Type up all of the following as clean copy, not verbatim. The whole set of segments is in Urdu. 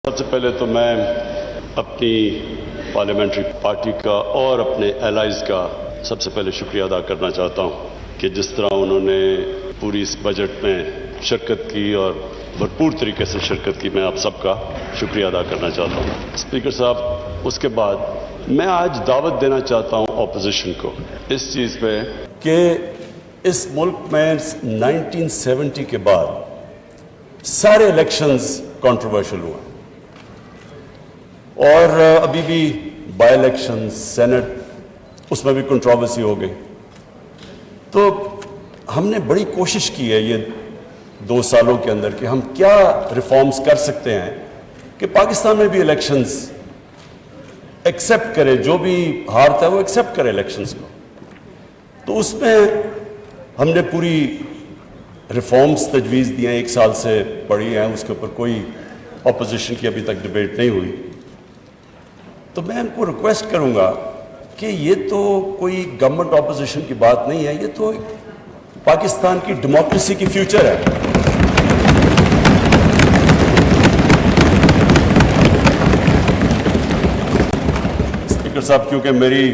سب سے پہلے تو میں اپنی پارلیمنٹری پارٹی کا اور اپنے الائز کا سب سے پہلے شکریہ ادا کرنا چاہتا ہوں کہ جس طرح انہوں نے پوری اس بجٹ میں شرکت کی اور بھرپور طریقے سے شرکت کی، میں آپ سب کا شکریہ ادا کرنا چاہتا ہوں۔ اسپیکر صاحب، اس کے بعد میں آج دعوت دینا چاہتا ہوں اپوزیشن کو اس چیز پہ کہ اس ملک میں 1970 کے بعد سارے الیکشنز کنٹروورشل ہوئے اور ابھی بھی بائی الیکشن سینٹ اس میں بھی کنٹروورسی ہو گئی۔ تو ہم نے بڑی کوشش کی ہے یہ 2 سالوں کے اندر کہ ہم کیا ریفارمز کر سکتے ہیں کہ پاکستان میں بھی الیکشنز ایکسیپٹ کرے، جو بھی ہارتا ہے وہ ایکسیپٹ کرے الیکشنز کو۔ تو اس میں ہم نے پوری ریفارمز تجویز دی ہیں، 1 سال سے پڑھی ہیں، اس کے اوپر کوئی اپوزیشن کی ابھی تک ڈبیٹ نہیں ہوئی۔ تو میں ان کو ریکویسٹ کروں گا کہ یہ تو کوئی گورنمنٹ اپوزیشن کی بات نہیں ہے، یہ تو پاکستان کی ڈیموکریسی کی فیوچر ہے۔ اسپیکر صاحب، کیونکہ میری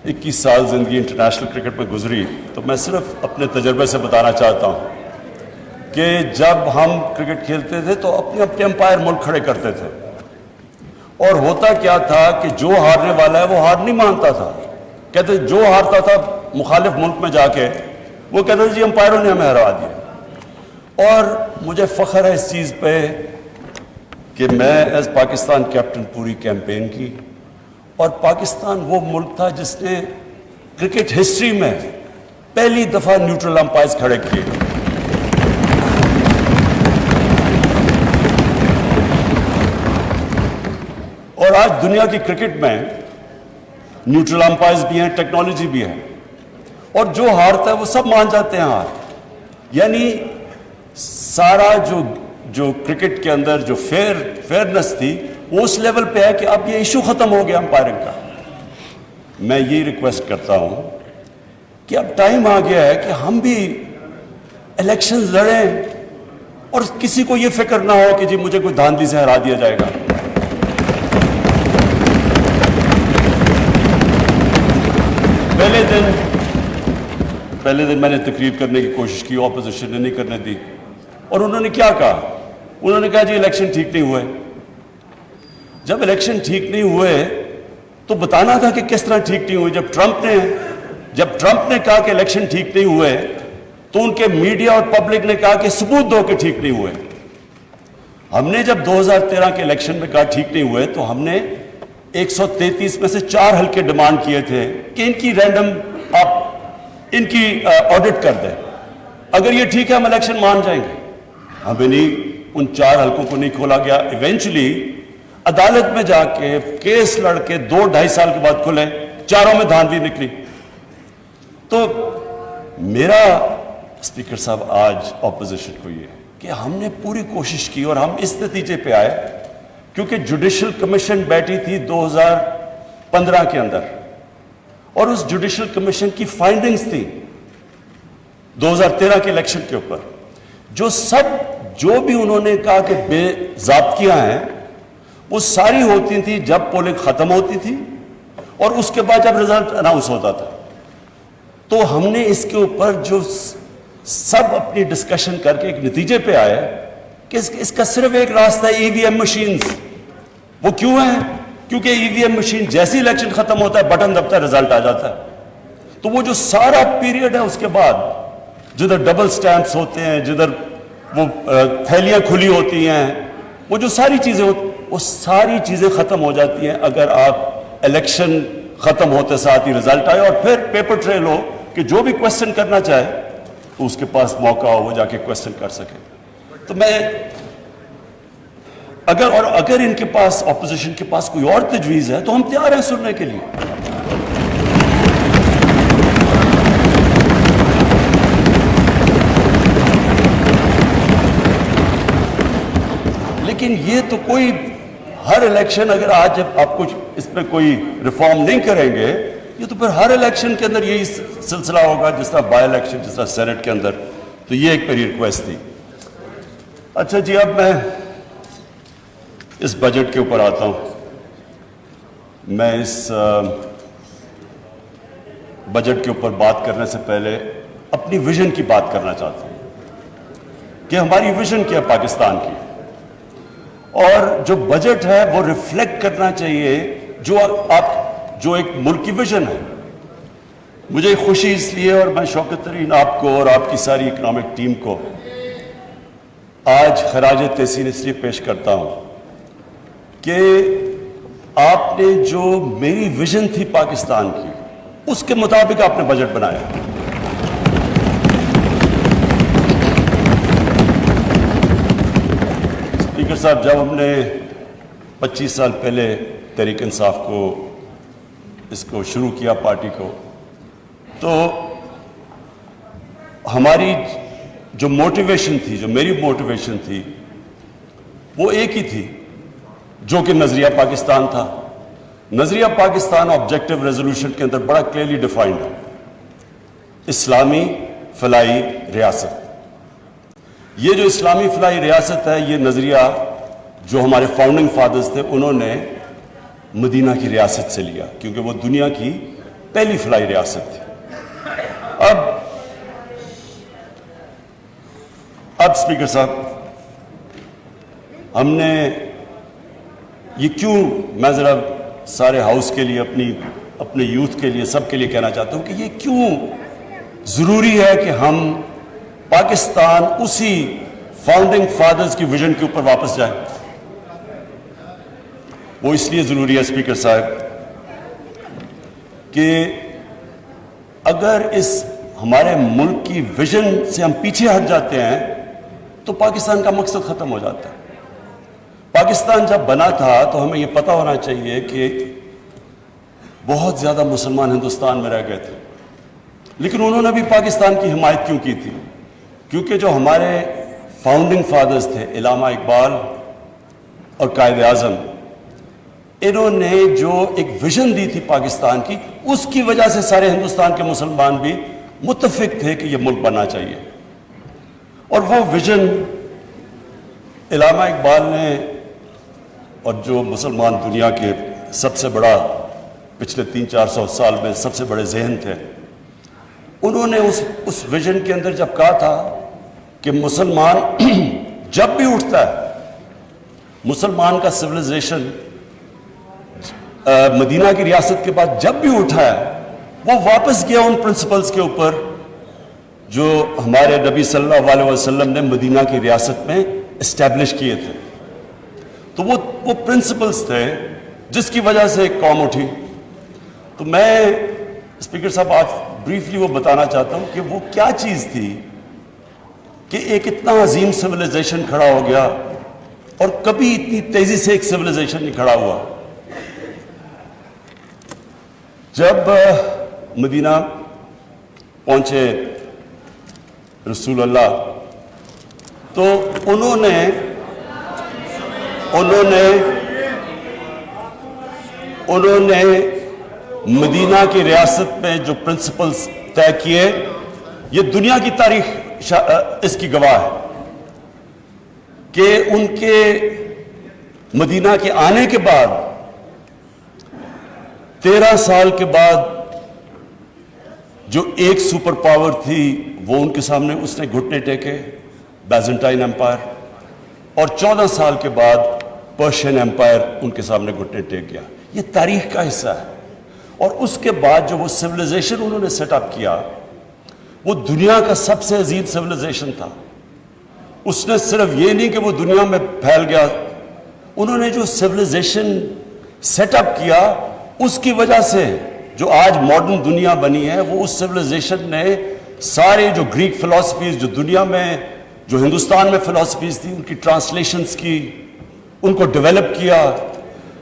21 سال زندگی انٹرنیشنل کرکٹ میں گزری، تو میں صرف اپنے تجربے سے بتانا چاہتا ہوں کہ جب ہم کرکٹ کھیلتے تھے تو اپنے اپنے امپائر ملک کھڑے کرتے تھے، اور ہوتا کیا تھا کہ جو ہارنے والا ہے وہ ہار نہیں مانتا تھا، کہتے جو ہارتا تھا مخالف ملک میں جا کے وہ کہتے تھے جی امپائروں نے ہمیں ہرا دیا۔ اور مجھے فخر ہے اس چیز پہ کہ میں ایز پاکستان کیپٹن پوری کیمپین کی، اور پاکستان وہ ملک تھا جس نے کرکٹ ہسٹری میں پہلی دفعہ نیوٹرل امپائرز کھڑے کیے۔ اور آج دنیا کی کرکٹ میں نیوٹرل امپائرز بھی ہیں، ٹیکنالوجی بھی ہے، اور جو ہارتا ہے وہ سب مان جاتے ہیں ہار۔ یعنی سارا جو کرکٹ کے اندر جو فیئرنس تھی وہ اس لیول پہ ہے کہ اب یہ ایشو ختم ہو گیا امپائرنگ کا۔ میں یہ ریکویسٹ کرتا ہوں کہ اب ٹائم آ گیا ہے کہ ہم بھی الیکشنز لڑیں اور کسی کو یہ فکر نہ ہو کہ جی مجھے کوئی دھاندلی سے ہرا دیا جائے گا۔ پہلے دن میں نے تقریر کرنے کی کوشش کی، اپوزیشن نے نہیں کرنے دی، اور انہوں نے کیا کہا؟ انہوں نے کہا جی الیکشن ٹھیک نہیں ہوئے۔ جب الیکشن ٹھیک نہیں ہوئے تو بتانا تھا کہ کس طرح ٹھیک نہیں ہوئے۔ جب ٹرمپ نے کہا کہ الیکشن ٹھیک نہیں ہوئے تو ان کے میڈیا اور پبلک نے کہا کہ ثبوت دو کہ ٹھیک نہیں ہوئے۔ ہم نے جب 2013 کے الیکشن میں کہا ٹھیک نہیں ہوئے تو ہم نے 133 میں سے 4 حلقے ڈیمانڈ کیے تھے کہ ان کی رینڈم آپ ان کی آڈٹ کر دیں، اگر یہ ٹھیک ہے ہم الیکشن مان جائیں گے۔ ہمیں نہیں، ان 4 حلقوں کو نہیں کھولا گیا۔ ایونچولی عدالت میں جا کے کیس لڑ کے 2-2.5 سال کے بعد کھلے، 4 میں دھاندلی نکلی۔ تو میرا اسپیکر صاحب آج اپوزیشن کو یہ ہے کہ ہم نے پوری کوشش کی اور ہم اس نتیجے پہ آئے کیونکہ جوڈیشل کمیشن بیٹھی تھی 2015 کے اندر، اور اس جوڈیشل کمیشن کی فائنڈنگز تھی 2013 کے الیکشن کے اوپر، جو بھی انہوں نے کہا کہ بے ضابطیاں ہیں وہ ساری ہوتی تھی جب پولنگ ختم ہوتی تھی اور اس کے بعد جب رزلٹ اناؤنس ہوتا تھا۔ تو ہم نے اس کے اوپر جو سب اپنی ڈسکشن کر کے ایک نتیجے پہ آئے کہ اس کا صرف ایک راستہ ہے، ای وی ایم مشینز۔ وہ کیوں ہیں؟ کیونکہ ای وی ایم مشین جیسی الیکشن ختم ہوتا ہے بٹن دبتا ہے، رزلٹ آ جاتا ہے۔ تو وہ جو سارا پیریڈ ہے اس کے بعد جدھر ڈبل سٹیمپس ہوتے ہیں، جدھر وہ تھیلیاں کھلی ہوتی ہیں، وہ جو ساری چیزیں وہ ساری چیزیں ختم ہو جاتی ہیں اگر آپ الیکشن ختم ہوتے ساتھ ہی رزلٹ آئے، اور پھر پیپر ٹریل ہو کہ جو بھی کویسچن کرنا چاہے تو اس کے پاس موقع ہو وہ جا کے کویسچن کر سکے۔ تو میں اگر ان کے پاس اپوزیشن کے پاس کوئی اور تجویز ہے تو ہم تیار ہیں سننے کے لیے۔ لیکن یہ تو کوئی ہر الیکشن، اگر آج آپ کچھ اس پہ کوئی ریفارم نہیں کریں گے یہ تو پھر ہر الیکشن کے اندر یہی سلسلہ ہوگا، جس طرح بائی الیکشن، جس طرح سینٹ کے اندر۔ تو یہ ایک میری ریکویسٹ تھی۔ اچھا جی، اب میں اس بجٹ کے اوپر آتا ہوں. میں اس بجٹ کے اوپر بات کرنے سے پہلے اپنی ویژن کی بات کرنا چاہتا ہوں کہ ہماری ویژن کیا ہے پاکستان کی, اور جو بجٹ ہے وہ ریفلیکٹ کرنا چاہیے جو ایک ملک کی ویژن ہے. مجھے خوشی اس لیے, اور میں شوکت ترین آپ کو اور آپ کی ساری اکنامک ٹیم کو آج خراج تحسین اس لیے پیش کرتا ہوں کہ آپ نے جو میری ویژن تھی پاکستان کی اس کے مطابق آپ نے بجٹ بنایا. اسپیکر صاحب, جب ہم نے 25 سال پہلے تحریک انصاف کو اس کو شروع کیا پارٹی کو, تو ہماری جو موٹیویشن تھی, جو میری موٹیویشن تھی, وہ ایک ہی تھی جو کہ نظریہ پاکستان تھا. نظریہ پاکستان آبجیکٹو ریزولوشن کے اندر بڑا کلیئرلی ڈیفائنڈ ہے, اسلامی فلاحی ریاست. یہ جو اسلامی فلاحی ریاست ہے, یہ نظریہ جو ہمارے فاؤنڈنگ فادرز تھے انہوں نے مدینہ کی ریاست سے لیا, کیونکہ وہ دنیا کی پہلی فلاحی ریاست تھی. اب اسپیکر صاحب, ہم نے یہ کیوں, میں ذرا سارے ہاؤس کے لیے, اپنے یوتھ کے لیے, سب کے لیے کہنا چاہتا ہوں کہ یہ کیوں ضروری ہے کہ ہم پاکستان اسی فاؤنڈنگ فادرز کی ویژن کے اوپر واپس جائیں. وہ اس لیے ضروری ہے اسپیکر صاحب کہ اگر اس ہمارے ملک کی ویژن سے ہم پیچھے ہٹ جاتے ہیں تو پاکستان کا مقصد ختم ہو جاتا ہے. پاکستان جب بنا تھا تو ہمیں یہ پتہ ہونا چاہیے کہ بہت زیادہ مسلمان ہندوستان میں رہ گئے تھے, لیکن انہوں نے بھی پاکستان کی حمایت کیوں کی تھی؟ کیونکہ جو ہمارے فاؤنڈنگ فادرز تھے, علامہ اقبال اور قائد اعظم, انہوں نے جو ایک ویژن دی تھی پاکستان کی, اس کی وجہ سے سارے ہندوستان کے مسلمان بھی متفق تھے کہ یہ ملک بننا چاہیے. اور وہ ویژن علامہ اقبال نے, اور جو مسلمان دنیا کے سب سے بڑا پچھلے 300-400 سال میں سب سے بڑے ذہن تھے, انہوں نے اس ویژن کے اندر جب کہا تھا کہ مسلمان جب بھی اٹھتا ہے, مسلمان کا سویلائزیشن مدینہ کی ریاست کے بعد جب بھی اٹھا ہے, وہ واپس گیا ان پرنسپلز کے اوپر جو ہمارے نبی صلی اللہ علیہ وسلم نے مدینہ کی ریاست میں اسٹیبلش کیے تھے. تو وہ پرنسپلز تھے جس کی وجہ سے ایک قوم اٹھی. تو میں اسپیکر صاحب آج بریفلی وہ بتانا چاہتا ہوں کہ وہ کیا چیز تھی کہ ایک اتنا عظیم سویلائزیشن کھڑا ہو گیا, اور کبھی اتنی تیزی سے ایک سویلائزیشن نہیں کھڑا ہوا. جب مدینہ پہنچے رسول اللہ, تو انہوں نے مدینہ کی ریاست میں جو پرنسپلز طے کیے, یہ دنیا کی تاریخ اس کی گواہ ہے کہ ان کے مدینہ کے آنے کے بعد 13 سال کے بعد جو ایک سپر پاور تھی وہ ان کے سامنے اس نے گھٹنے ٹیکے, بیزنٹائن ایمپائر, اور 14 سال کے بعد پرشین ایمپائر ان کے سامنے گھٹنے ٹیک گیا. یہ تاریخ کا حصہ ہے. اور اس کے بعد جو وہ سویلائزیشن انہوں نے سیٹ اپ کیا, وہ دنیا کا سب سے عظیم سویلائزیشن تھا. اس نے صرف یہ نہیں کہ وہ دنیا میں پھیل گیا, انہوں نے جو سویلائزیشن سیٹ اپ کیا اس کی وجہ سے جو آج ماڈرن دنیا بنی ہے, وہ اس سویلائزیشن نے سارے جو گریک فلسفیز جو دنیا میں, جو ہندوستان میں فلسفیز تھی, ان کی ٹرانسلیشنز کی, ان کو ڈیولپ کیا.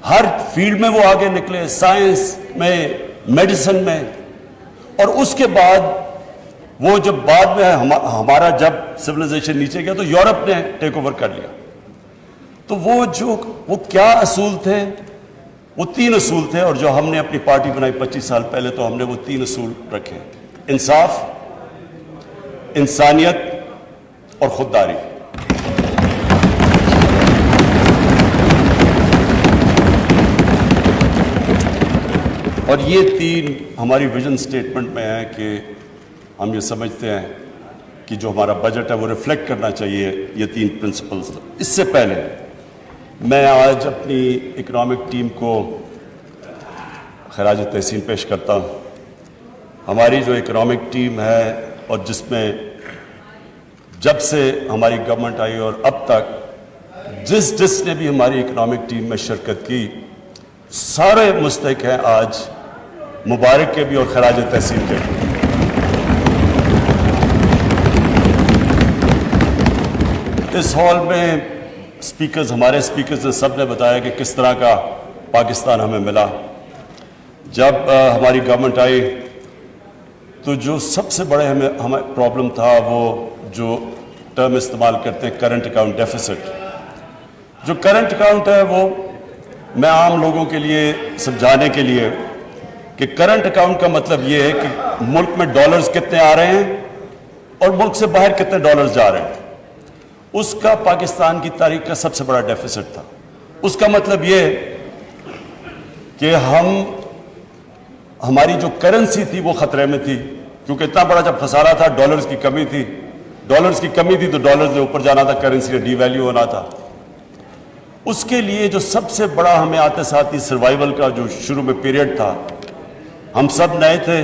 ہر فیلڈ میں وہ آگے نکلے, سائنس میں, میڈیسن میں. اور اس کے بعد وہ جب بعد میں ہمارا جب سویلائزیشن نیچے گیا تو یورپ نے ٹیک اوور کر لیا. تو وہ کیا اصول تھے؟ وہ 3 اصول تھے, اور جو ہم نے اپنی پارٹی بنائی 25 سال پہلے تو ہم نے وہ 3 اصول رکھے: انصاف, انسانیت اور خودداری. اور یہ تین ہماری ویژن سٹیٹمنٹ میں ہے کہ ہم یہ سمجھتے ہیں کہ جو ہمارا بجٹ ہے وہ ریفلیکٹ کرنا چاہیے یہ تین پرنسپلز. اس سے پہلے میں آج اپنی اکنامک ٹیم کو خراج تحسین پیش کرتا ہوں. ہماری جو اکنامک ٹیم ہے اور جس میں جب سے ہماری گورنمنٹ آئی اور اب تک جس نے بھی ہماری اکنامک ٹیم میں شرکت کی سارے مستحق ہیں آج مبارک کے بھی اور خراج تحسین کے بھی. اس ہال میں ہمارے اسپیکرز نے سب نے بتایا کہ کس طرح کا پاکستان ہمیں ملا. جب ہماری گورنمنٹ آئی تو جو سب سے بڑے ہمیں پرابلم تھا وہ جو ٹرم استعمال کرتے ہیں کرنٹ اکاؤنٹ ڈیفیسٹ. جو کرنٹ اکاؤنٹ ہے وہ میں عام لوگوں کے لیے سمجھانے کے لیے کہ کرنٹ اکاؤنٹ کا مطلب یہ ہے کہ ملک میں ڈالرز کتنے آ رہے ہیں اور ملک سے باہر کتنے ڈالرز جا رہے ہیں. اس کا پاکستان کی تاریخ کا سب سے بڑا ڈیفیسٹ تھا. اس کا مطلب یہ کہ ہماری جو کرنسی تھی وہ خطرے میں تھی کیونکہ اتنا بڑا جب خسارہ تھا ڈالرز کی کمی تھی تو ڈالرز نے اوپر جانا تھا, کرنسی نے ڈی ویلیو ہونا تھا. اس کے لیے جو سب سے بڑا ہمیں آتے ساتھ سروائیول کا جو شروع میں پیریڈ تھا, ہم سب نئے تھے,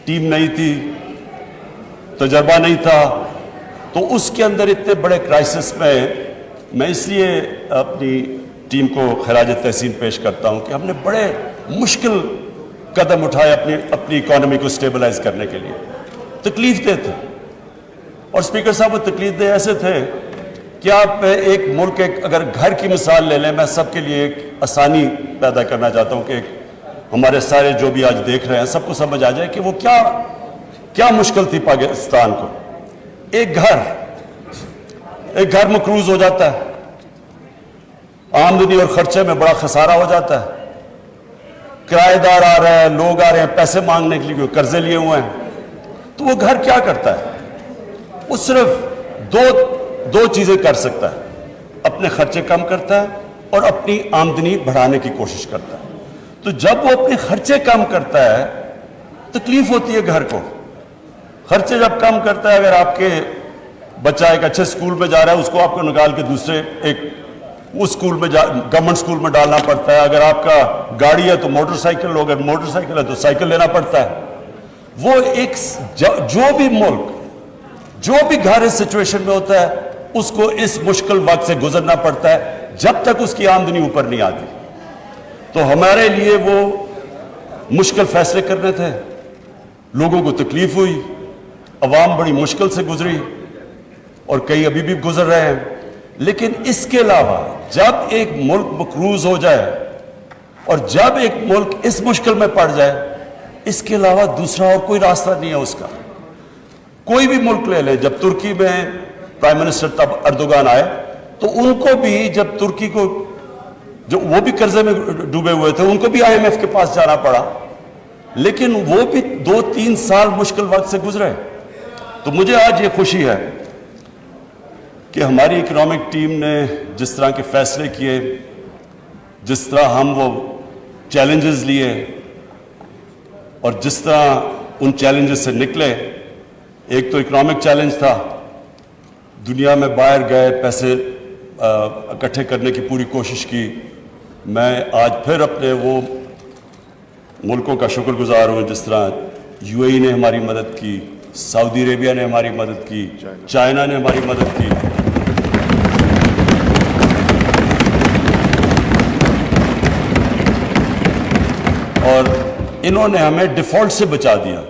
ٹیم نہیں تھی, تجربہ نہیں تھا, تو اس کے اندر اتنے بڑے کرائسس میں اس لیے اپنی ٹیم کو خراج تحسین پیش کرتا ہوں کہ ہم نے بڑے مشکل قدم اٹھائے اپنی اکانومی کو سٹیبلائز کرنے کے لیے. تکلیف دہ تھے اور اسپیکر صاحب وہ تکلیف دہ ایسے تھے کہ آپ ایک ملک اگر گھر کی مثال لے لیں, میں سب کے لیے ایک آسانی پیدا کرنا چاہتا ہوں کہ ہمارے سارے جو بھی آج دیکھ رہے ہیں سب کو سمجھ آ جائے کہ وہ کیا مشکل تھی پاکستان کو. ایک گھر مقروض ہو جاتا ہے, آمدنی اور خرچے میں بڑا خسارہ ہو جاتا ہے, کرایہ دار آ رہے ہیں, لوگ آ رہے ہیں پیسے مانگنے کے لیے, قرضے لیے ہوئے ہیں, تو وہ گھر کیا کرتا ہے؟ وہ صرف دو چیزیں کر سکتا ہے, اپنے خرچے کم کرتا ہے اور اپنی آمدنی بڑھانے کی کوشش کرتا ہے. تو جب وہ اپنے خرچے کم کرتا ہے تکلیف ہوتی ہے گھر کو. خرچے جب کم کرتا ہے, اگر آپ کے بچہ ایک اچھے سکول میں جا رہا ہے اس کو آپ کو نکال کے دوسرے اس سکول میں گورنمنٹ سکول میں ڈالنا پڑتا ہے. اگر آپ کا گاڑی ہے تو موٹر سائیکل ہو, اگر موٹر سائیکل ہے تو سائیکل لینا پڑتا ہے. وہ ایک جو بھی گھر اس سچویشن میں ہوتا ہے اس کو اس مشکل وقت سے گزرنا پڑتا ہے جب تک اس کی آمدنی اوپر نہیں آتی. تو ہمارے لیے وہ مشکل فیصلے کرنے تھے, لوگوں کو تکلیف ہوئی, عوام بڑی مشکل سے گزری اور کئی ابھی بھی گزر رہے ہیں. لیکن اس کے علاوہ جب ایک ملک مقروض ہو جائے اور جب ایک ملک اس مشکل میں پڑ جائے, اس کے علاوہ دوسرا اور کوئی راستہ نہیں ہے اس کا. کوئی بھی ملک لے لیں, جب ترکی میں پرائم منسٹر تب اردوغان آئے تو ان کو بھی جب ترکی کو جو وہ بھی قرضے میں ڈوبے ہوئے تھے ان کو بھی IMF کے پاس جانا پڑا, لیکن وہ بھی 2-3 سال مشکل وقت سے گزرے. تو مجھے آج یہ خوشی ہے کہ ہماری اکنامک ٹیم نے جس طرح کے فیصلے کیے, جس طرح ہم وہ چیلنجز لیے اور جس طرح ان چیلنجز سے نکلے. ایک تو اکنامک چیلنج تھا, دنیا میں باہر گئے, پیسے اکٹھے کرنے کی پوری کوشش کی. میں آج پھر اپنے وہ ملکوں کا شکر گزار ہوں جس طرح UAE نے ہماری مدد کی, سعودی عربیہ نے ہماری مدد کی, چائنا نے ہماری مدد کی. اور انہوں نے ہمیں ڈیفالٹ سے بچا دیا.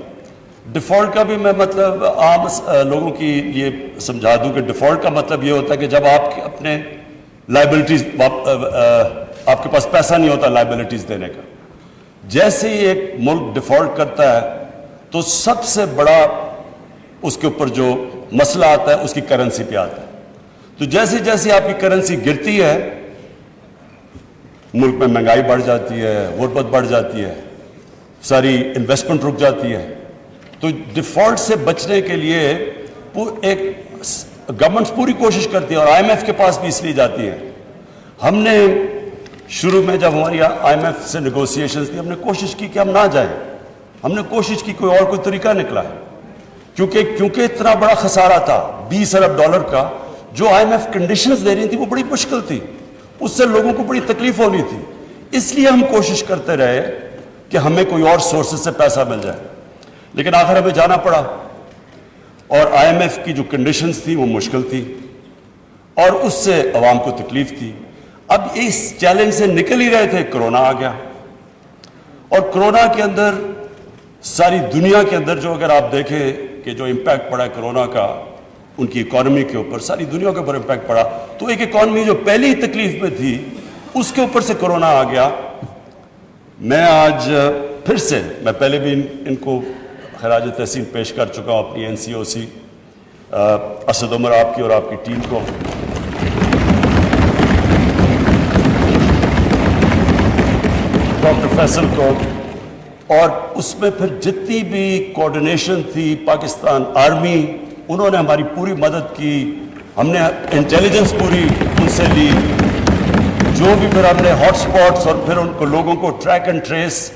ڈیفالٹ کا بھی میں مطلب عام لوگوں کی یہ سمجھا دوں کہ ڈیفالٹ کا مطلب یہ ہوتا ہے کہ جب آپ اپنے لائبلٹیز آپ کے پاس پیسہ نہیں ہوتا لائبلٹیز دینے کا. جیسے ہی ایک ملک ڈیفالٹ کرتا ہے تو سب سے بڑا اس کے اوپر جو مسئلہ آتا ہے اس کی کرنسی پہ آتا ہے. تو جیسے جیسے آپ کی کرنسی گرتی ہے ملک میں مہنگائی بڑھ جاتی ہے, غربت بڑھ جاتی ہے, ساری انویسٹمنٹ رک جاتی ہے. تو ڈیفالٹ سے بچنے کے لیے ایک گورنمنٹس پوری کوشش کرتی ہے اور IMF کے پاس بھی اس لیے جاتی ہے. ہم نے شروع میں جب ہماری IMF سے نیگوسیشنز تھی ہم نے کوشش کی کہ ہم نہ جائیں, ہم نے کوشش کی کوئی اور کوئی طریقہ نکلا ہے, کیونکہ اتنا بڑا خسارہ تھا $20 ارب کا, جو IMF کنڈیشنز دے رہی تھی وہ بڑی مشکل تھی, اس سے لوگوں کو بڑی تکلیف ہونی تھی, اس لیے ہم کوشش کرتے رہے کہ ہمیں کوئی اور سورسز سے پیسہ مل جائے, لیکن آخر ہمیں جانا پڑا, اور IMF کی جو کنڈیشنز تھی وہ مشکل تھی اور اس سے عوام کو تکلیف تھی. اب اس چیلنج سے نکل ہی رہے تھے, کرونا آ گیا, اور کرونا کے اندر ساری دنیا کے اندر جو اگر آپ دیکھیں کہ جو امپیکٹ پڑا ہے کرونا کا ان کی اکانومی کے اوپر, ساری دنیا کے اوپر امپیکٹ پڑا, تو ایک اکانومی جو پہلی تکلیف میں تھی اس کے اوپر سے کرونا آ گیا. میں آج پھر سے, میں پہلے بھی ان کو خراج تحسین پیش کر چکا ہوں اپنی NCOC اسد عمر آپ کی اور آپ کی ٹیم کو. ڈاکٹر فیصل کو, اور اس میں پھر جتنی بھی کوآرڈینیشن تھی پاکستان آرمی, انہوں نے ہماری پوری مدد کی, ہم نے انٹیلیجنس پوری ان سے لی, جو بھی پھر ہم نے ہاٹ سپاٹس اور پھر ان کو لوگوں کو ٹریک اینڈ ٹریس,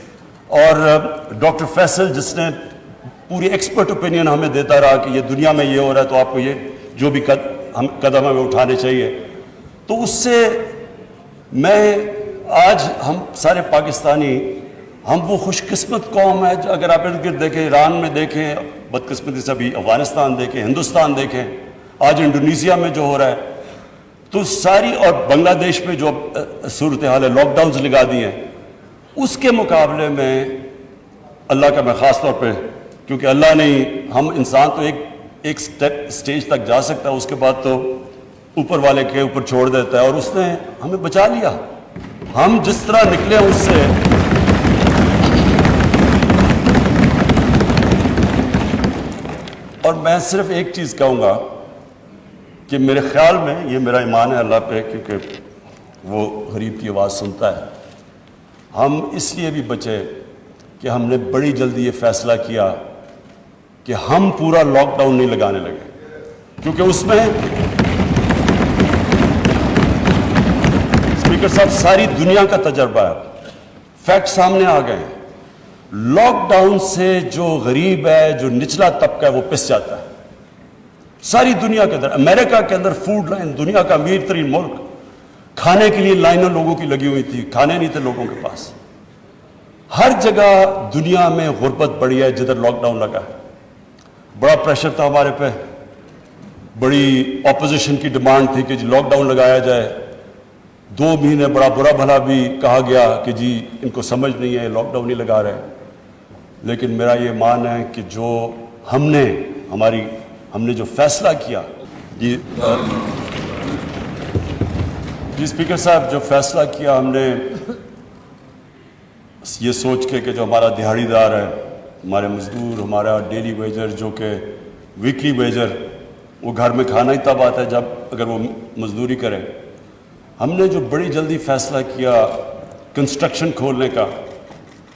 اور ڈاکٹر فیصل جس نے پوری ایکسپرٹ اوپینین ہمیں دیتا رہا کہ یہ دنیا میں یہ ہو رہا ہے تو آپ کو یہ جو بھی قدم ہمیں اٹھانے چاہیے. تو اس سے میں آج ہم سارے پاکستانی, ہم وہ خوش قسمت قوم ہے. اگر آپ ارد گرد دیکھیں, ایران میں دیکھیں بدقسمتی سے, ابھی افغانستان دیکھیں, ہندوستان دیکھیں, آج انڈونیشیا میں جو ہو رہا ہے, تو ساری, اور بنگلہ دیش میں جو صورتحال ہے, لاک ڈاؤنز لگا دی ہیں, اس کے مقابلے میں اللہ کا میں خاص طور پہ, کیونکہ اللہ نے, ہم انسان تو ایک سٹیج تک جا سکتا ہے, اس کے بعد تو اوپر والے کے اوپر چھوڑ دیتا ہے, اور اس نے ہمیں بچا لیا. ہم جس طرح نکلے اس سے, اور میں صرف ایک چیز کہوں گا کہ میرے خیال میں, یہ میرا ایمان ہے اللہ پہ, کیونکہ وہ غریب کی آواز سنتا ہے, ہم اس لیے بھی بچے کہ ہم نے بڑی جلدی یہ فیصلہ کیا کہ ہم پورا لاک ڈاؤن نہیں لگانے لگے, کیونکہ اس میں اسپیکر صاحب ساری دنیا کا تجربہ ہے, فیکٹ سامنے آ گئے ہیں. لاک ڈاؤن سے جو غریب ہے, جو نچلا طبقہ ہے, وہ پس جاتا ہے. ساری دنیا کے اندر, امریکہ کے اندر فوڈ لائن, دنیا کا امیر ترین ملک, کھانے کے لیے لائنوں لوگوں کی لگی ہوئی تھی, کھانے نہیں تھے لوگوں کے پاس. ہر جگہ دنیا میں غربت بڑھی ہے جدھر لاک ڈاؤن لگا ہے. بڑا پریشر تھا ہمارے پہ, بڑی اپوزیشن کی ڈیمانڈ تھی کہ جی لاک ڈاؤن لگایا جائے. 2 مہینے بڑا برا بھلا بھی کہا گیا کہ جی ان کو سمجھ نہیں ہے, لاک ڈاؤن نہیں لگا رہے. لیکن میرا یہ مان ہے کہ جو ہم نے جو فیصلہ کیا, جی اسپیکر صاحب, جو فیصلہ کیا ہم نے یہ سوچ کے کہ جو ہمارا دہاڑی دار ہے, ہمارے مزدور, ہمارا ڈیلی ویجر جو کہ ویکلی ویجر, وہ گھر میں کھانا ہی تب آتا ہے جب اگر وہ مزدوری کرے. ہم نے جو بڑی جلدی فیصلہ کیا کنسٹرکشن کھولنے کا,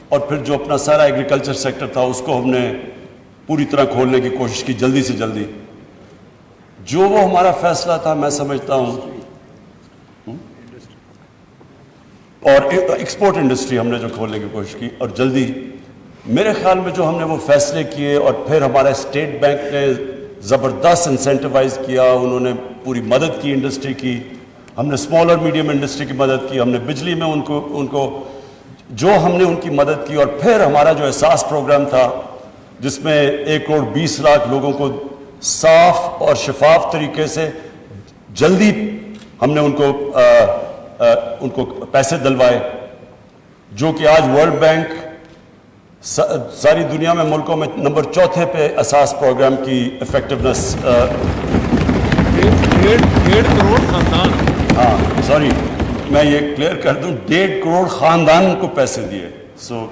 اور پھر جو اپنا سارا ایگریکلچر سیکٹر تھا اس کو ہم نے پوری طرح کھولنے کی کوشش کی جلدی سے جلدی. جو وہ ہمارا فیصلہ تھا, میں سمجھتا ہوں, اور ایکسپورٹ انڈسٹری ہم نے جو کھولنے کی کوشش کی اور جلدی, میرے خیال میں جو ہم نے وہ فیصلے کیے, اور پھر ہمارا اسٹیٹ بینک نے زبردست انسینٹیوائز کیا, انہوں نے پوری مدد کی انڈسٹری کی, ہم نے اسمال اور میڈیم انڈسٹری کی مدد کی, ہم نے بجلی میں ان کو جو ہم نے ان کی مدد کی, اور پھر ہمارا جو احساس پروگرام تھا جس میں 1,20,00,000 لوگوں کو صاف اور شفاف طریقے سے جلدی ہم نے ان کو پیسے دلوائے, جو کہ آج ورلڈ بینک ساری دنیا میں ملکوں میں نمبر 4 پہ احساس پروگرام کی افیکٹونیس. 1.5 کروڑ خاندان, ہاں سوری میں یہ کلیئر کر دوں, 1.5 کروڑ خاندان کو پیسے دیے. سو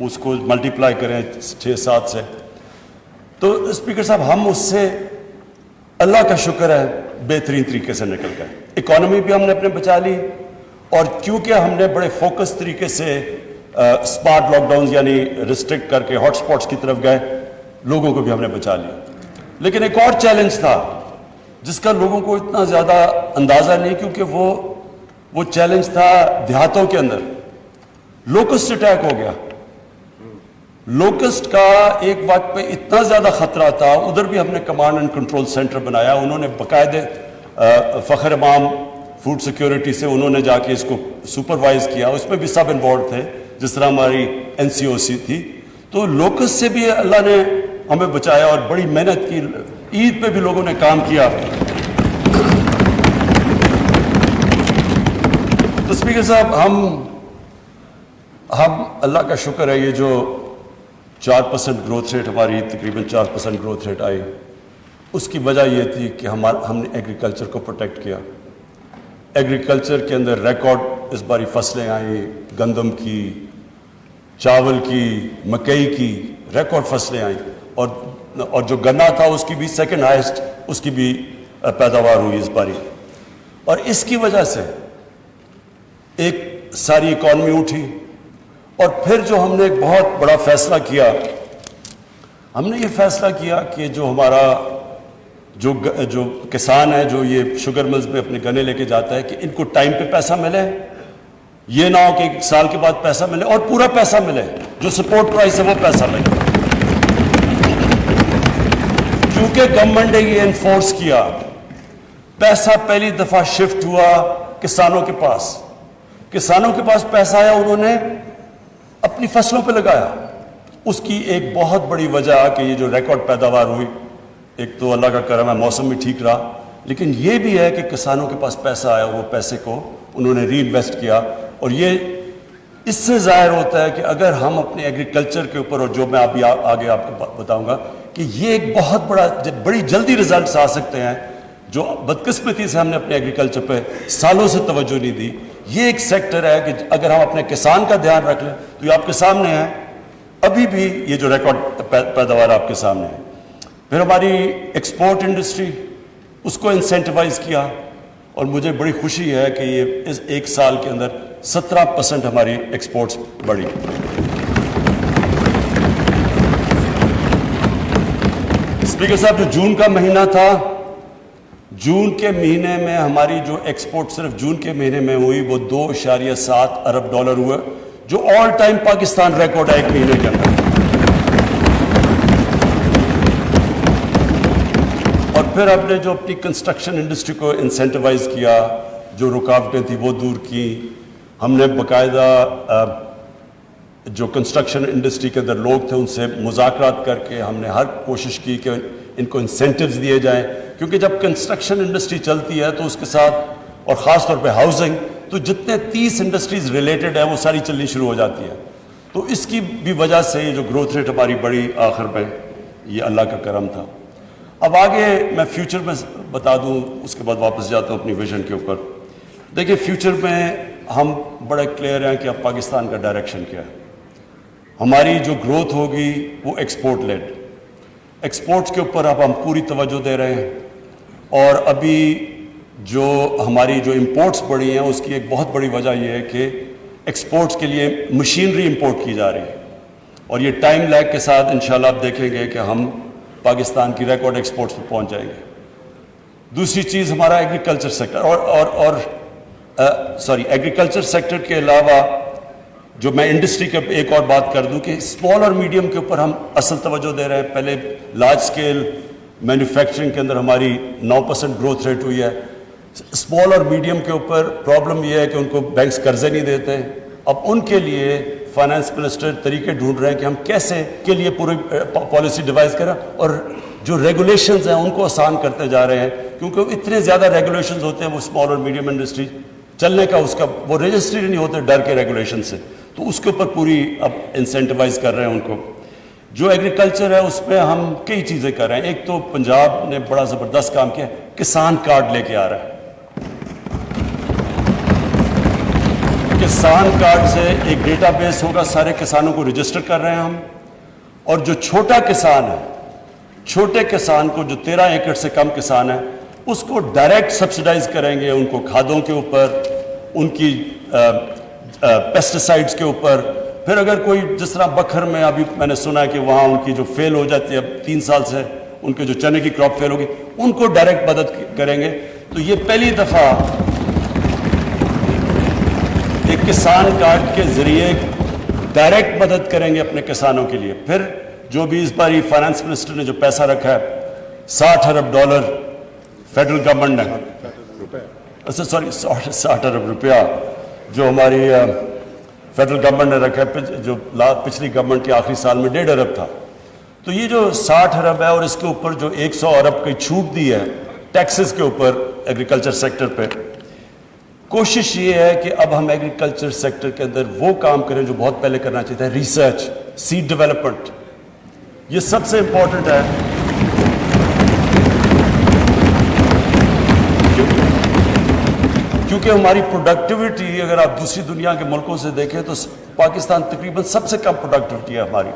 اس کو ملٹیپلائی کریں 6-7 سے. تو اسپیکر صاحب, ہم اس سے اللہ کا شکر ہے بہترین طریقے سے نکل گئے. اکانومی بھی ہم نے اپنے بچا لی, اور کیونکہ ہم نے بڑے فوکس طریقے سے اسمارٹ لاک ڈاؤن یعنی ریسٹرکٹ کر کے ہاٹ سپاٹس کی طرف گئے, لوگوں کو بھی ہم نے بچا لیا. لیکن ایک اور چیلنج تھا جس کا لوگوں کو اتنا زیادہ اندازہ نہیں, کیونکہ وہ وہ چیلنج تھا دیہاتوں کے اندر. لوکسٹ اٹیک ہو گیا. لوکسٹ کا ایک وقت پہ اتنا زیادہ خطرہ تھا, ادھر بھی ہم نے کمانڈ اینڈ کنٹرول سینٹر بنایا. انہوں نے باقاعدہ فخر امام فوڈ سیکیورٹی سے انہوں نے جا کے اس کو سپروائز کیا. اس میں بھی سب انوالوڈ تھے, جس طرح ہماری NCOC تھی. تو لوکسٹ سے بھی اللہ نے ہمیں بچایا اور بڑی محنت کی. عید پہ بھی لوگوں نے کام کیا. تو اسپیکر صاحب, ہم اللہ کا شکر ہے, یہ جو 4% گروتھ ریٹ ہماری تقریباً 4% گروتھ ریٹ آئی, اس کی وجہ یہ تھی کہ ہم نے ایگریکلچر کو پروٹیکٹ کیا. ایگریکلچر کے اندر ریکارڈ اس باری فصلیں آئیں, گندم کی, چاول کی, مکئی کی ریکارڈ فصلیں آئیں. اور جو گنا تھا اس کی بھی سیکنڈ ہائیسٹ اس کی بھی پیداوار ہوئی اس باری. اور اس کی وجہ سے ایک ساری اکانومی اٹھی. اور پھر جو ہم نے ایک بہت بڑا فیصلہ کیا, ہم نے یہ فیصلہ کیا کہ جو ہمارا جو کسان ہے, جو یہ شوگر ملز میں اپنے گنے لے کے جاتا ہے, کہ ان کو ٹائم پہ پیسہ ملے. یہ نہ ہو کہ ایک سال کے بعد پیسہ ملے اور پورا پیسہ ملے, جو سپورٹ پرائس ہے وہ پیسہ ملے. کیونکہ گورنمنٹ نے یہ انفورس کیا, پیسہ پہلی دفعہ شفٹ ہوا کسانوں کے پاس. کسانوں کے پاس پیسہ آیا, انہوں نے اپنی فصلوں پہ لگایا. اس کی ایک بہت بڑی وجہ کہ یہ جو ریکارڈ پیداوار ہوئی, ایک تو اللہ کا کرم ہے موسم بھی ٹھیک رہا, لیکن یہ بھی ہے کہ کسانوں کے پاس پیسہ آیا, وہ پیسے کو انہوں نے ری انویسٹ کیا. اور یہ اس سے ظاہر ہوتا ہے کہ اگر ہم اپنے ایگریکلچر کے اوپر, اور جو میں ابھی آگے آپ کو بتاؤں گا, کہ یہ ایک بہت بڑی جلدی ریزلٹس آ سکتے ہیں, جو بدقسمتی سے ہم نے اپنے ایگریکلچر پہ سالوں سے توجہ نہیں دی. یہ ایک سیکٹر ہے کہ اگر ہم اپنے کسان کا دھیان رکھ لیں, تو یہ آپ کے سامنے ہے, ابھی بھی یہ جو ریکارڈ پیداوار آپ کے سامنے ہے. پھر ہماری ایکسپورٹ انڈسٹری, اس کو انسینٹیوائز کیا, اور مجھے بڑی خوشی ہے کہ یہ اس ایک سال کے اندر 17% ہماری ایکسپورٹس بڑھی. اسپیکر صاحب, جو جون کا مہینہ تھا, جون کے مہینے میں ہماری جو ایکسپورٹ صرف جون کے مہینے میں ہوئی وہ $2.7 ارب ہوئے, جو آل ٹائم پاکستان ریکارڈ ہے ایک مہینے کے اندر. اور پھر ہم نے جو اپنی کنسٹرکشن انڈسٹری کو انسینٹیوائز کیا, جو رکاوٹیں تھیں وہ دور کی. ہم نے باقاعدہ جو کنسٹرکشن انڈسٹری کے اندر لوگ تھے ان سے مذاکرات کر کے ہم نے ہر کوشش کی کہ ان کو انسینٹیوز دیے جائیں, کیونکہ جب کنسٹرکشن انڈسٹری چلتی ہے تو اس کے ساتھ, اور خاص طور پہ ہاؤسنگ, تو جتنے 30 انڈسٹریز ریلیٹڈ ہیں وہ ساری چلنی شروع ہو جاتی ہیں. تو اس کی بھی وجہ سے یہ جو گروتھ ریٹ ہماری بڑی آخر میں, یہ اللہ کا کرم تھا. اب آگے میں فیوچر میں بتا دوں, اس کے بعد واپس جاتا ہوں اپنی ویژن کے اوپر. دیکھیے فیوچر میں ہم بڑے کلیئر ہیں کہ اب پاکستان کا ڈائریکشن کیا ہے. ہماری جو گروتھ ہوگی وہ ایکسپورٹ لیڈ, ایکسپورٹس کے اوپر اب ہم پوری توجہ دے رہے ہیں. اور ابھی جو ہماری جو امپورٹس بڑھی ہیں اس کی ایک بہت بڑی وجہ یہ ہے کہ ایکسپورٹس کے لیے مشینری امپورٹ کی جا رہی ہے, اور یہ ٹائم لیگ کے ساتھ انشاءاللہ آپ دیکھیں گے کہ ہم پاکستان کی ریکارڈ ایکسپورٹس پہ پہنچ جائیں گے. دوسری چیز ہمارا ایگریکلچر سیکٹر, ایگریکلچر سیکٹر کے علاوہ جو میں انڈسٹری کے ایک اور بات کر دوں کہ اسمال اور میڈیم کے اوپر ہم اصل توجہ دے رہے ہیں. پہلے لارج اسکیل مینوفیکچرنگ کے اندر ہماری 9% گروتھ ریٹ ہوئی ہے. اسمال اور میڈیم کے اوپر پرابلم یہ ہے کہ ان کو بینکس قرضے نہیں دیتے. اب ان کے لیے فائنانس منسٹر طریقے ڈھونڈ رہے ہیں کہ ہم کیسے کے لیے پوری پالیسی ڈیوائز کریں, اور جو ریگولیشنز ہیں ان کو آسان کرتے جا رہے ہیں, کیونکہ اتنے زیادہ ریگولیشنز ہوتے ہیں وہ اسمال اور میڈیم انڈسٹری چلنے کا, اس کا وہ رجسٹری نہیں ہوتے ڈر کے ریگولیشن سے. تو اس کے اوپر پوری اب انسینٹیوائز کر رہے ہیں ان کو. جو ایگریکلچر ہے اس پہ ہم کئی چیزیں کر رہے ہیں. ایک تو پنجاب نے بڑا زبردست کام کیا, کسان کارڈ لے کے آ رہا ہے. کسان کارڈ سے ایک ڈیٹا بیس ہوگا, سارے کسانوں کو رجسٹر کر رہے ہیں ہم. اور جو چھوٹا کسان ہے, چھوٹے کسان کو جو 13 ایکڑ سے کم کسان ہے, اس کو ڈائریکٹ سبسیڈائز کریں گے, ان کو کھادوں کے اوپر, ان کی پیسٹیسائڈز کے اوپر. پھر اگر کوئی جس طرح بکھر میں ابھی میں نے سنا ہے کہ وہاں ان کی جو فیل ہو جاتی ہے, اب 3 سال سے ان کے جو چنے کی کراپ فیل ہوگی, ان کو ڈائریکٹ مدد کریں گے. تو یہ پہلی دفعہ کسان کارڈ کے ذریعے ڈائریکٹ مدد کریں گے اپنے کسانوں کے لیے. پھر جو بھی اس بار فائنانس منسٹر نے جو پیسہ رکھا ہے $60 ارب فیڈرل گورنمنٹ نے, اچھا سوری 60 ارب روپیہ جو ہماری فیڈرل گورنمنٹ نے رکھا ہے, جو پچھلی گورنمنٹ کے آخری سال میں 1.5 ارب تھا. تو یہ جو 60 ارب ہے اور اس کے اوپر جو 100 ارب کی چھوٹ دی ہے ٹیکسز کے اوپر ایگریکلچر سیکٹر پہ, کوشش یہ ہے کہ اب ہم ایگریکلچر سیکٹر کے اندر وہ کام کریں جو بہت پہلے کرنا چاہتے ہیں, ریسرچ, سیڈ ڈیولپمنٹ. یہ سب سے امپورٹنٹ ہے کیونکہ ہماری پروڈکٹیوٹی اگر آپ دوسری دنیا کے ملکوں سے دیکھیں تو پاکستان تقریباً سب سے کم پروڈکٹیوٹی ہے ہماری.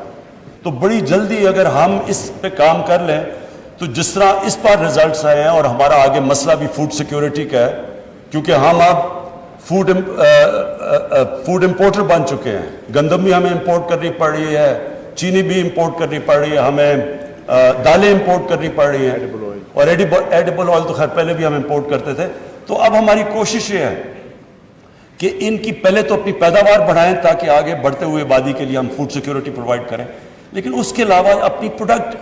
تو بڑی جلدی اگر ہم اس پہ کام کر لیں تو جس طرح اس بار رزلٹس آئے ہیں, اور ہمارا آگے مسئلہ بھی فوڈ سیکیورٹی کا ہے کیونکہ ہم اب فوڈ امپورٹر بن چکے ہیں. گندم بھی ہمیں امپورٹ کرنی پڑ رہی ہے, چینی بھی امپورٹ کرنی پڑ رہی ہے, ہمیں دالیں امپورٹ کرنی پڑ رہی ہیں, اور ایڈیبل آئل تو خیر پہلے بھی ہم امپورٹ کرتے تھے. تو اب ہماری کوشش یہ ہے کہ ان کی پہلے تو اپنی پیداوار بڑھائیں تاکہ آگے بڑھتے ہوئے آبادی کے لیے ہم فوڈ سیکیورٹی پرووائڈ کریں, لیکن اس کے علاوہ اپنی پروڈکٹ,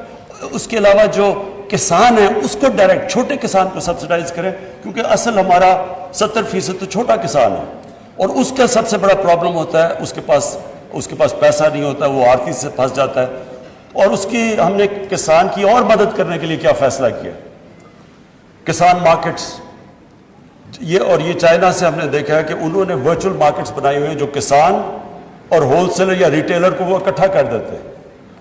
اس کے علاوہ جو کسان ہیں اس کو ڈائریکٹ چھوٹے کسان کو سبسیڈائز کریں, کیونکہ اصل ہمارا 70% تو چھوٹا کسان ہے, اور اس کا سب سے بڑا پرابلم ہوتا ہے اس کے پاس پیسہ نہیں ہوتا, وہ آرتی سے پھنس جاتا ہے. اور اس کی ہم نے کسان کی اور مدد کرنے کے لیے کیا فیصلہ کیا, کسان مارکیٹس. یہ چائنا سے ہم نے دیکھا ہے کہ انہوں نے ورچوئل مارکیٹس بنائے ہوئے ہیں جو کسان اور ہول سیلر یا ریٹیلر کو وہ اکٹھا کر دیتے ہیں.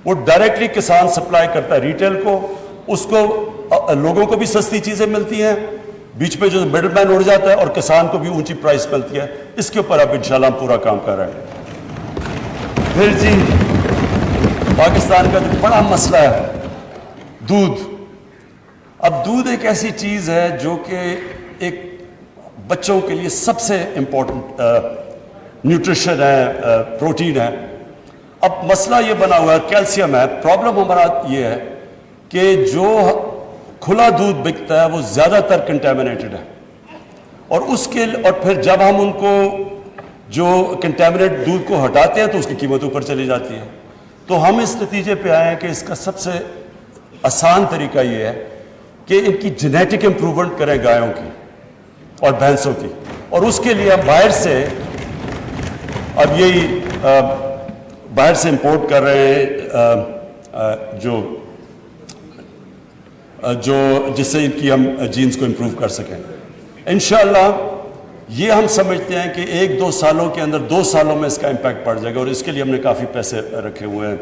وہ ڈائریکٹلی کسان سپلائی کرتا ہے ریٹیل کو, اس کو لوگوں کو بھی سستی چیزیں ملتی ہیں, بیچ میں جو مڈل مین اڑ جاتا ہے, اور کسان کو بھی اونچی پرائس ملتی ہے. اس کے اوپر اب انشاءاللہ ہم پورا کام کر رہے ہیں. پھر جی پاکستان کا جو بڑا مسئلہ ہے دودھ. اب دودھ ایک ایسی چیز ہے جو کہ ایک بچوں کے لیے سب سے امپورٹنٹ نیوٹریشن ہے, پروٹین ہے. اب مسئلہ یہ بنا ہوا ہے, کیلشیم ہے. پرابلم ہمارا یہ ہے کہ جو کھلا دودھ بکتا ہے وہ زیادہ تر کنٹامنیٹڈ ہے, اور پھر جب ہم ان کو جو کنٹامنیٹ دودھ کو ہٹاتے ہیں تو اس کی قیمت اوپر چلی جاتی ہے. تو ہم اس نتیجے پہ آئے ہیں کہ اس کا سب سے آسان طریقہ یہ ہے کہ ان کی جینیٹک امپروومنٹ کریں گایوں کی اور بھینسوں کی, اور اس کے لیے ہم باہر سے اب یہی باہر سے امپورٹ کر رہے ہیں جو جس سے ان کی ہم جینز کو امپروو کر سکیں. انشاءاللہ یہ ہم سمجھتے ہیں کہ 1-2 سالوں کے اندر 2 سالوں میں اس کا امپیکٹ پڑ جائے گا, اور اس کے لیے ہم نے کافی پیسے رکھے ہوئے ہیں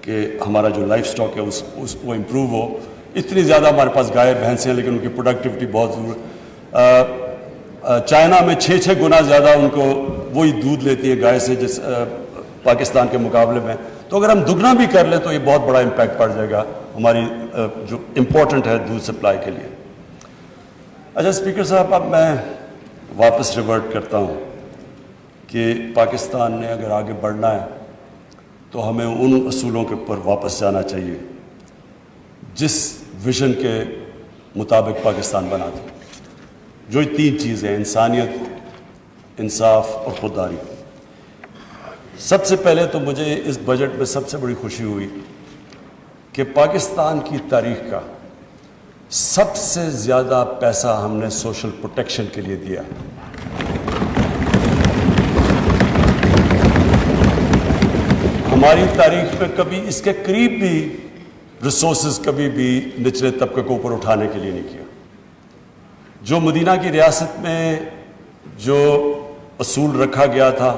کہ ہمارا جو لائف سٹاک ہے وہ امپروو ہو. اتنی زیادہ ہمارے پاس گائے بھینسیں ہیں لیکن ان کی پروڈکٹیوٹی بہت ضرور. چائنا میں 6 گنا زیادہ ان کو وہی دودھ لیتی ہے گائے سے جس پاکستان کے مقابلے میں. تو اگر ہم دگنا بھی کر لیں تو یہ بہت بڑا امپیکٹ پڑ جائے گا ہماری جو امپورٹنٹ ہے دودھ سپلائی کے لیے. اچھا اسپیکر صاحب, اب میں واپس ریورٹ کرتا ہوں کہ پاکستان نے اگر آگے بڑھنا ہے تو ہمیں ان اصولوں کے اوپر واپس جانا چاہیے جس ویژن کے مطابق پاکستان بنا دے. جو 3 چیزیں ہیں, انسانیت, انصاف اور خودداری. سب سے پہلے تو مجھے اس بجٹ میں سب سے بڑی خوشی ہوئی کہ پاکستان کی تاریخ کا سب سے زیادہ پیسہ ہم نے سوشل پروٹیکشن کے لیے دیا. ہماری تاریخ میں کبھی اس کے قریب بھی ریسورسز کبھی بھی نچلے طبقے کو اوپر اٹھانے کے لیے نہیں کیا. جو مدینہ کی ریاست میں جو اصول رکھا گیا تھا,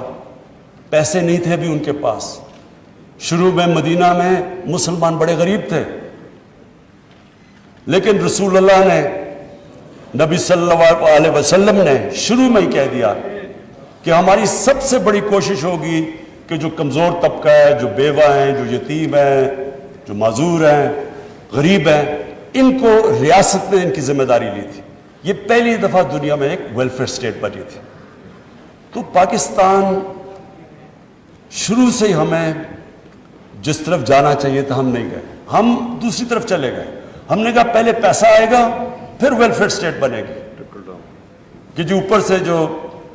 پیسے نہیں تھے بھی ان کے پاس. شروع میں مدینہ میں مسلمان بڑے غریب تھے, لیکن رسول اللہ نے, نبی صلی اللہ علیہ وسلم نے شروع میں ہی کہہ دیا کہ ہماری سب سے بڑی کوشش ہوگی کہ جو کمزور طبقہ ہے, جو بیوہ ہیں, جو یتیم ہیں, جو معذور ہیں, غریب ہیں, ان کو ریاست نے ان کی ذمہ داری لی تھی. یہ پہلی دفعہ دنیا میں ایک ویلفیئر سٹیٹ بنی تھی. تو پاکستان شروع سے ہی ہمیں جس طرف جانا چاہیے تھا ہم نہیں گئے, ہم دوسری طرف چلے گئے. ہم نے کہا پہلے پیسہ آئے گا پھر ویلفیئر سٹیٹ بنے گی, کہ جو اوپر سے جو